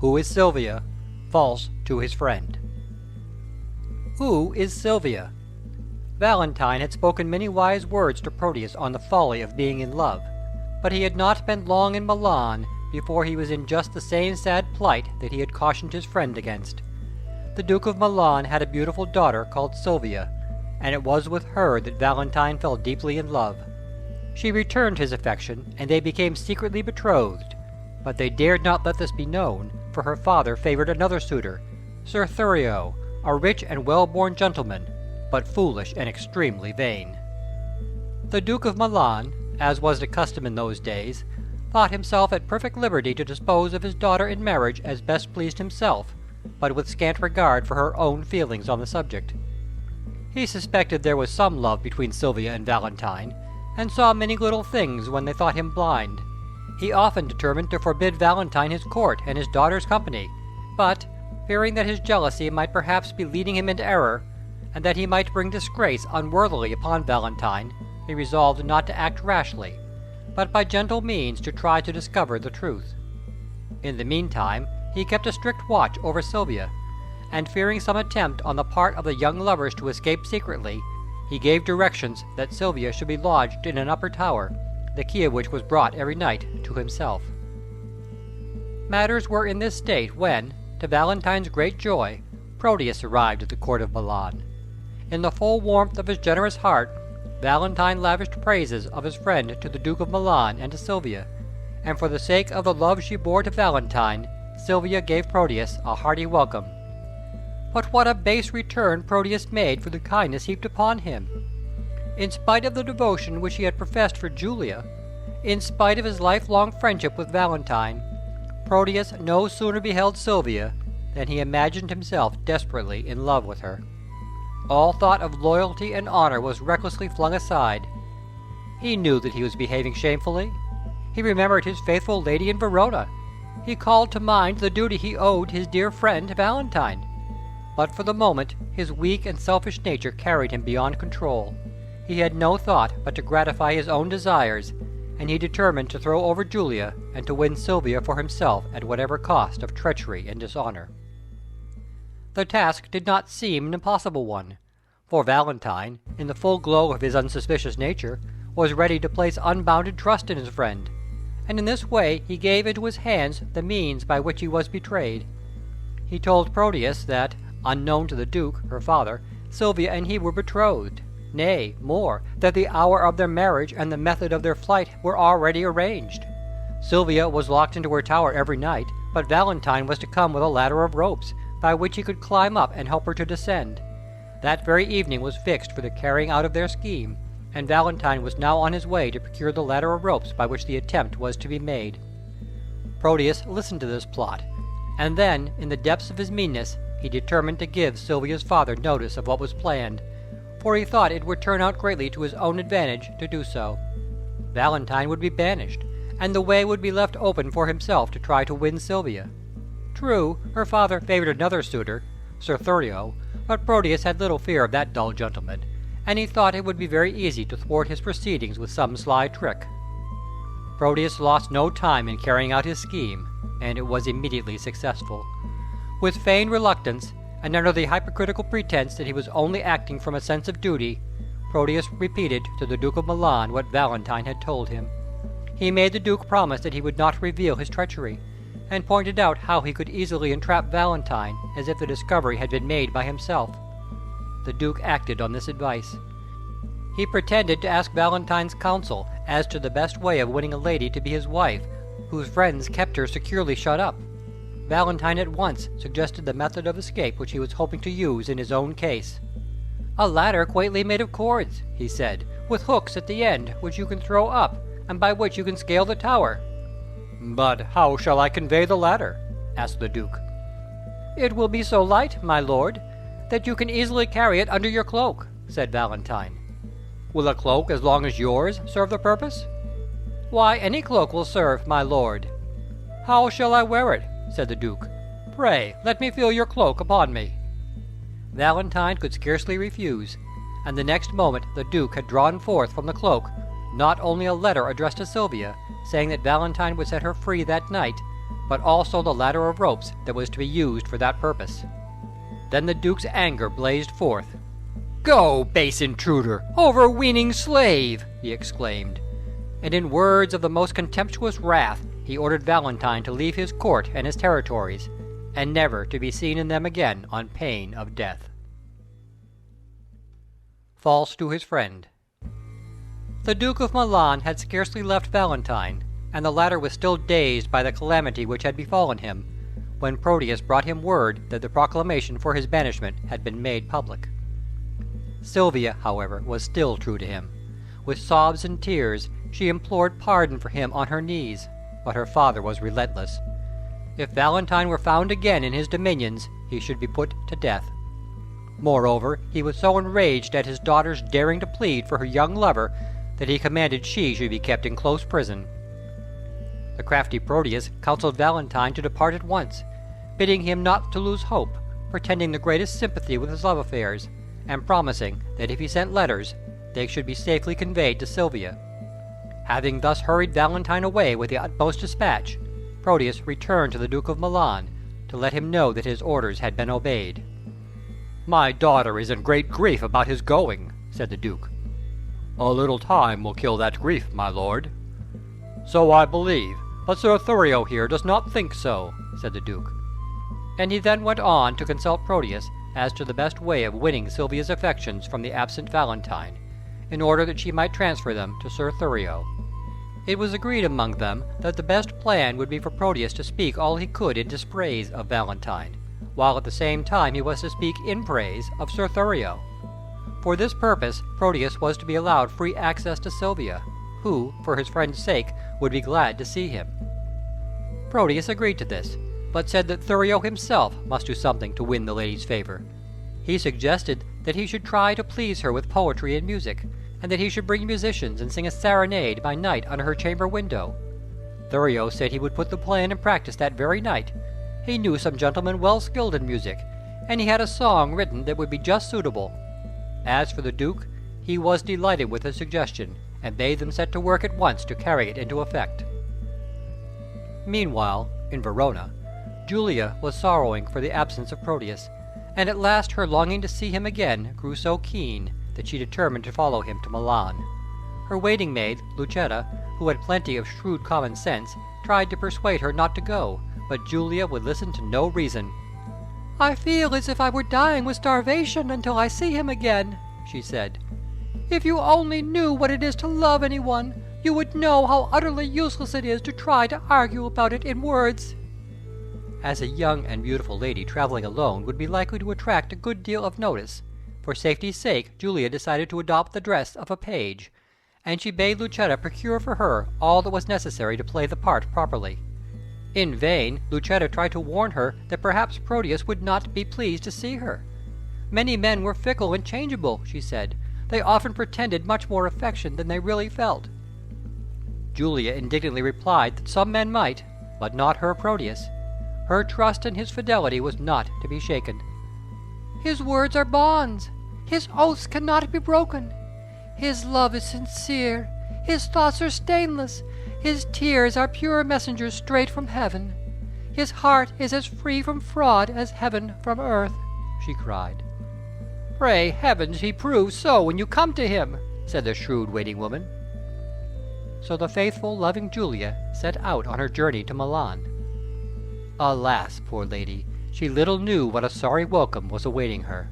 Who is Silvia? False to his friend. Who is Silvia? Valentine had spoken many wise words to Proteus on the folly of being in love, but he had not been long in Milan before he was in just the same sad plight that he had cautioned his friend against. The Duke of Milan had a beautiful daughter called Silvia, and it was with her that Valentine fell deeply in love. She returned his affection, and they became secretly betrothed, but they dared not let this be known, for her father favoured another suitor, Sir Thurio, a rich and well-born gentleman, but foolish and extremely vain. The Duke of Milan, as was the custom in those days, thought himself at perfect liberty to dispose of his daughter in marriage as best pleased himself, but with scant regard for her own feelings on the subject. He suspected there was some love between Silvia and Valentine, and saw many little things when they thought him blind. He often determined to forbid Valentine his court and his daughter's company, but, fearing that his jealousy might perhaps be leading him into error, and that he might bring disgrace unworthily upon Valentine, he resolved not to act rashly, but by gentle means to try to discover the truth. In the meantime, he kept a strict watch over Silvia, and fearing some attempt on the part of the young lovers to escape secretly, he gave directions that Silvia should be lodged in an upper tower, the key of which was brought every night to himself. Matters were in this state when, to Valentine's great joy, Proteus arrived at the court of Milan. In the full warmth of his generous heart, Valentine lavished praises of his friend to the Duke of Milan and to Silvia, and for the sake of the love she bore to Valentine, Silvia gave Proteus a hearty welcome. But what a base return Proteus made for the kindness heaped upon him! In spite of the devotion which he had professed for Julia, in spite of his lifelong friendship with Valentine, Proteus no sooner beheld Silvia than he imagined himself desperately in love with her. All thought of loyalty and honor was recklessly flung aside. He knew that he was behaving shamefully. He remembered his faithful lady in Verona. He called to mind the duty he owed his dear friend Valentine. But for the moment his weak and selfish nature carried him beyond control. He had no thought but to gratify his own desires, and he determined to throw over Julia and to win Silvia for himself at whatever cost of treachery and dishonor. The task did not seem an impossible one, for Valentine, in the full glow of his unsuspicious nature, was ready to place unbounded trust in his friend, and in this way he gave into his hands the means by which he was betrayed. He told Proteus that, unknown to the Duke, her father, Silvia and he were betrothed, nay, more, that the hour of their marriage and the method of their flight were already arranged. Silvia was locked into her tower every night, but Valentine was to come with a ladder of ropes, by which he could climb up and help her to descend. That very evening was fixed for the carrying out of their scheme, and Valentine was now on his way to procure the ladder of ropes by which the attempt was to be made. Proteus listened to this plot, and then, in the depths of his meanness, he determined to give Silvia's father notice of what was planned, for he thought it would turn out greatly to his own advantage to do so. Valentine would be banished, and the way would be left open for himself to try to win Silvia. True, her father favoured another suitor, Sir Thurio, but Proteus had little fear of that dull gentleman, and he thought it would be very easy to thwart his proceedings with some sly trick. Proteus lost no time in carrying out his scheme, and it was immediately successful. With feigned reluctance, and under the hypocritical pretense that he was only acting from a sense of duty, Proteus repeated to the Duke of Milan what Valentine had told him. He made the Duke promise that he would not reveal his treachery, and pointed out how he could easily entrap Valentine as if the discovery had been made by himself. The Duke acted on this advice. He pretended to ask Valentine's counsel as to the best way of winning a lady to be his wife, whose friends kept her securely shut up. Valentine at once suggested the method of escape which he was hoping to use in his own case. "A ladder quaintly made of cords," he said, "with hooks at the end, which you can throw up, and by which you can scale the tower." "But how shall I convey the ladder?" asked the Duke. "It will be so light, my lord, that you can easily carry it under your cloak," said Valentine. "Will a cloak as long as yours serve the purpose?" "Why, any cloak will serve, my lord." "How shall I wear it?" said the Duke. "Pray, let me feel your cloak upon me." Valentine could scarcely refuse, and the next moment the Duke had drawn forth from the cloak not only a letter addressed to Silvia, saying that Valentine would set her free that night, but also the ladder of ropes that was to be used for that purpose. Then the Duke's anger blazed forth. "Go, base intruder, overweening slave!" he exclaimed, and in words of the most contemptuous wrath he ordered Valentine to leave his court and his territories, and never to be seen in them again on pain of death. False to his friend. The Duke of Milan had scarcely left Valentine, and the latter was still dazed by the calamity which had befallen him, when Proteus brought him word that the proclamation for his banishment had been made public. Silvia, however, was still true to him. With sobs and tears she implored pardon for him on her knees, but her father was relentless. If Valentine were found again in his dominions, he should be put to death. Moreover, he was so enraged at his daughter's daring to plead for her young lover that he commanded she should be kept in close prison. The crafty Proteus counseled Valentine to depart at once, bidding him not to lose hope, pretending the greatest sympathy with his love affairs, and promising that if he sent letters, they should be safely conveyed to Silvia. Having thus hurried Valentine away with the utmost dispatch, Proteus returned to the Duke of Milan to let him know that his orders had been obeyed. "My daughter is in great grief about his going," said the Duke. "A little time will kill that grief, my lord." "So I believe, but Sir Thurio here does not think so," said the Duke. And he then went on to consult Proteus as to the best way of winning Silvia's affections from the absent Valentine, in order that she might transfer them to Sir Thurio. It was agreed among them that the best plan would be for Proteus to speak all he could in dispraise of Valentine, while at the same time he was to speak in praise of Sir Thurio. For this purpose Proteus was to be allowed free access to Silvia, who, for his friend's sake, would be glad to see him. Proteus agreed to this, but said that Thurio himself must do something to win the lady's favor. He suggested that he should try to please her with poetry and music, and that he should bring musicians and sing a serenade by night under her chamber window. Thurio said he would put the plan in practice that very night. He knew some gentlemen well skilled in music, and he had a song written that would be just suitable. As for the Duke, he was delighted with the suggestion, and bade them set to work at once to carry it into effect. Meanwhile, in Verona, Julia was sorrowing for the absence of Proteus, and at last her longing to see him again grew so keen that she determined to follow him to Milan. Her waiting-maid, Lucetta, who had plenty of shrewd common sense, tried to persuade her not to go, but Julia would listen to no reason. "I feel as if I were dying with starvation until I see him again," she said. "If you only knew what it is to love anyone, you would know how utterly useless it is to try to argue about it in words." As a young and beautiful lady traveling alone would be likely to attract a good deal of notice, for safety's sake Julia decided to adopt the dress of a page, and she bade Lucetta procure for her all that was necessary to play the part properly. In vain Lucetta tried to warn her that perhaps Proteus would not be pleased to see her. Many men were fickle and changeable, she said. They often pretended much more affection than they really felt. Julia indignantly replied that some men might, but not her Proteus. Her trust in his fidelity was not to be shaken. "His words are bonds. His oaths cannot be broken. His love is sincere. His thoughts are stainless. His tears are pure messengers straight from heaven. His heart is as free from fraud as heaven from earth," she cried. "Pray heavens he prove so when you come to him," said the shrewd waiting-woman. So the faithful, loving Julia set out on her journey to Milan. Alas, poor lady, she little knew what a sorry welcome was awaiting her.